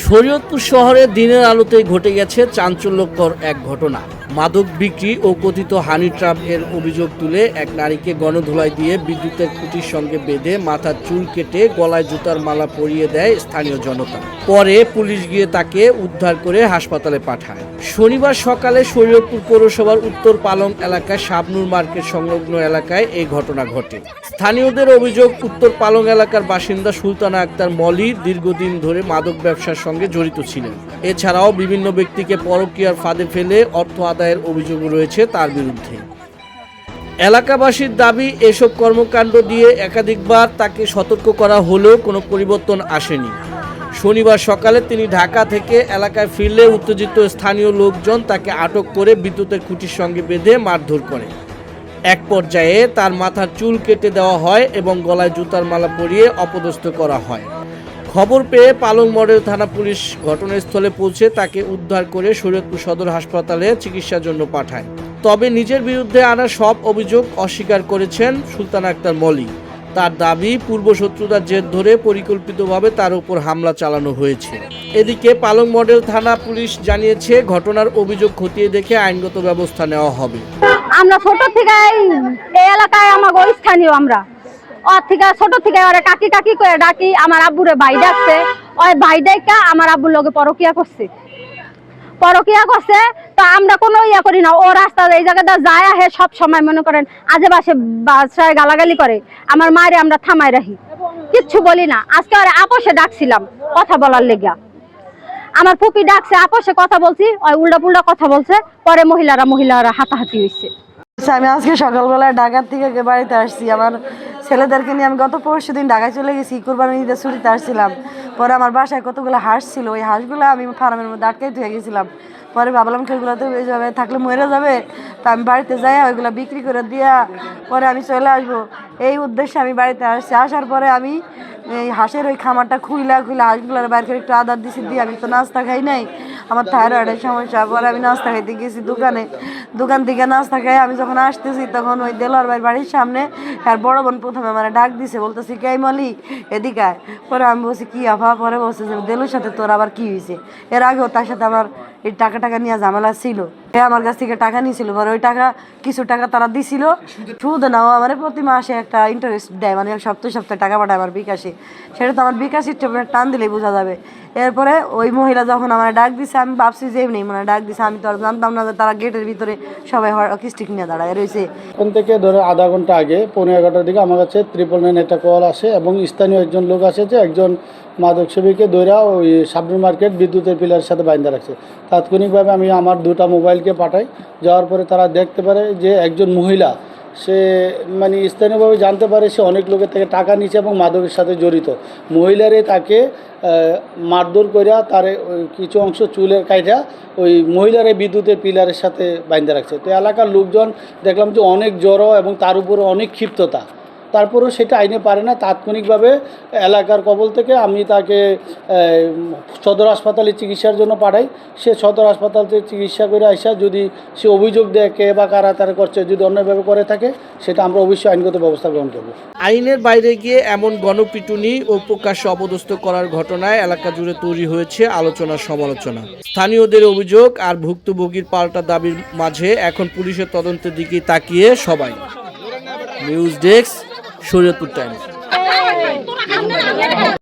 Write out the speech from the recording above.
শরীয়তপুর শহরে দিনের আলোতে ঘটে গেছে চাঞ্চল্যকর এক ঘটনা। মাদক বিক্রি ও কথিত হানি ট্র্যাপ এর অভিযোগ তুলে এক নারীকে গণধোলাই দিয়ে বিদ্যুতের খুঁটির সঙ্গে বেঁধে মাথার চুল কেটে গলায় জুতার মালা পরিয়ে দেয় স্থানীয় জনতা। পরে পুলিশ গিয়ে তাকে উদ্ধার করে হাসপাতালে পাঠায়। শনিবার সকালে শরীয়তপুর পৌরসভার উত্তর পালং এলাকায় শাবনুর মার্কেট সংলগ্ন এলাকায় এই ঘটনা ঘটে। স্থানীয়দের অভিযোগ, উত্তর পালং এলাকার বাসিন্দা সুলতানা আক্তার মলি দীর্ঘদিন ধরে মাদক ব্যবসার সঙ্গে জড়িত ছিলেন। এছাড়াও বিভিন্ন ব্যক্তিকে পরকীয়ার ফাঁদে ফেলে অর্থ আদায়ের অভিযোগ রয়েছে তার বিরুদ্ধে। এলাকাবাসীর দাবি, এসব কর্মকাণ্ড দিয়ে একাধিকবার তাকে সতর্ক করা হলেও কোনো পরিবর্তন আসেনি। শনিবার সকালে তিনি ঢাকা থেকে এলাকায় ফিরলে উত্তেজিত স্থানীয় লোকজন তাকে আটক করে বিদ্যুতের খুঁটির সঙ্গে বেঁধে মারধর করে। এক পর্যায়ে তার মাথার চুল কেটে দেওয়া হয় এবং গলায় জুতার মালা পরিয়ে অপদস্থ করা হয়। খবর পেয়ে পালং মডেল থানা পুলিশ ঘটনাস্থলে পৌঁছে তাকে উদ্ধার করে শরীয়তপুর সদর হাসপাতালে চিকিৎসার জন্য পাঠায়। তবে নিজের বিরুদ্ধে আনা সব অভিযোগ অস্বীকার করেছেন সুলতানা আক্তার মলি। তার দাবি, পূর্বশত্রুতার জের ধরে পরিকল্পিতভাবে তার উপর হামলা চালানো হয়েছে। এদিকে পালং মডেল থানা পুলিশ জানিয়েছে, ঘটনার অভিযোগ খতিয়ে দেখে আইনগত ব্যবস্থা নেওয়া হবে। আমরা ছোট থেকে এই এলাকায় আমাকে স্থানীয়, আমরা ওর থেকে ছোট থেকে ওরা কাকি কাকি করে ডাকি। আমার আব্বুরে ভাই ডাকছে, ওই ভাই ডাকা আমার আব্বুর লগে পরকিয়া করছে। তো আমরা কোনো ইয়া করি না। ও রাস্তা এই জায়গাটা যায় আহে সব সময় মনে করেন আজে বাসায় গালাগালি করে। আমার মায়ের আমরা থামাই রাখি, কিচ্ছু বলি না। আজকে ওরা আপোষে ডাকছিলাম কথা বলার লেগা। আমার ফুপি ডাকছে, আপোষে কথা বলছি, ওই উল্টা পুল্টা কথা বলছে। পরে মহিলারা হাতাহাতি হয়েছে। আমি আজকে সকালবেলায় ঢাকার থেকে বাড়িতে আসছি। আমার ছেলেদেরকে নিয়ে আমি গত পরশু দিন ঢাকায় চলে গেছি, কুরবানি ঈদের ছুটিতে আসছিলাম। পরে আমার বাসায় কতগুলো হাঁস ছিল, ওই হাঁসগুলো আমি ফার্মের মধ্যে আটকাই ধুয়ে গেছিলাম। পরে ভাবলাম ওইগুলো তো যাবে, থাকলে মরে যাবে, তা আমি বাড়িতে যাই ওইগুলো বিক্রি করে দিয়া পরে আমি চলে আসবো, এই উদ্দেশ্যে আমি বাড়িতে আসছি। আসার পরে আমি এই হাঁসের ওই খামারটা খুইলা হাঁসগুলোর বাইরে করে একটু আদার দিছি দিয়ে, আমি তো নাস্তা খাই নাই, আমার থাইরয়েডের সমস্যা। পরে আমি নাস্তা খাইতে গেছি দোকান থেকে নাস্তা খাই আমি যখন আসতেছি তখন ওই দেলোয়ার ভাইয়ের বাড়ির সামনে আর বড় বোন প্রথমে আমার ডাক দিছে, বলতেছি কে মলি এদিকে। পরে আমি বলছি কি আফা? পরে বলছে যে দেলুর সাথে তোর আবার কি হয়েছে? এর আগেও তার সাথে আমার এই টাকা নিয়ে ঝামেলা ছিল। আমার কাছ থেকে টাকা নিয়েছিল, পরে ওই কিছু টাকা তারা দিছিল, সুদ নাও আমার প্রতি মাসে একটা ইন্টারেস্ট দেয়, মানে সপ্তাহে টাকা পাঠায় আমার বিকাশে। সেটা তো আমার বিকাশের টান দিলেই বোঝা যাবে। এরপরে ওই মহিলা যখন আমার ডাক দিছে, আমি ভাবছি যে এমনি মানে ডাক দিছে, আমি তো আর জানতাম না যে তারা গেটের ভিতরে সবাই হকিস্টিক নিয়ে দাঁড়ায় রয়েছে। ওখান থেকে ধরে আধা ঘন্টা আগে 11:15টার দিকে আমার কাছে 999 একটা কল আসে এবং স্থানীয় একজন লোক আসে যে একজন মাদক সেবীকে দৈরা ওই শাবনুর মার্কেট বিদ্যুতের পিলারের সাথে বাইন্ধা রাখছে। তাৎক্ষণিকভাবে আমি আমার 2টা মোবাইলকে পাঠাই। যাওয়ার পরে তারা দেখতে পারে যে একজন মহিলা, সে মানে স্থানীয়ভাবে জানতে পারে সে অনেক লোকের থেকে টাকা নিচ্ছে এবং মাদকের সাথে জড়িত। মহিলারে তাকে মারধর করিয়া তার কিছু অংশ চুলের কাইটা ওই মহিলারে বিদ্যুতের পিলারের সাথে বাইন্ধা রাখছে। তো এলাকার লোকজন দেখলাম যে অনেক জড়ো এবং তার উপরে অনেক ক্ষিপ্ততা, তারপরেও সেটা আইনে পারে না। তাৎক্ষণিকভাবে এলাকার কবল থেকে আমি তাকে সদর হাসপাতালে চিকিৎসার জন্য পাঠাই। সে সদর হাসপাতাল থেকে চিকিৎসা করে আসা, যদি সে অভিযোগ দেয় কে বা কারা তারা করছে, যদি অন্যভাবে করে থাকে সেটা আমরা অবশ্যই আইনগত ব্যবস্থা গ্রহণ করব। আইনের বাইরে গিয়ে এমন গণপিটুনি ও প্রকাশ্যে অপদস্থ করার ঘটনায় এলাকা জুড়ে তৈরি হয়েছে আলোচনা সমালোচনা। স্থানীয়দের অভিযোগ আর ভুক্তভোগীর পাল্টা দাবির মাঝে এখন পুলিশের তদন্তের দিকে তাকিয়ে সবাই। News desk, Shariatpur Times.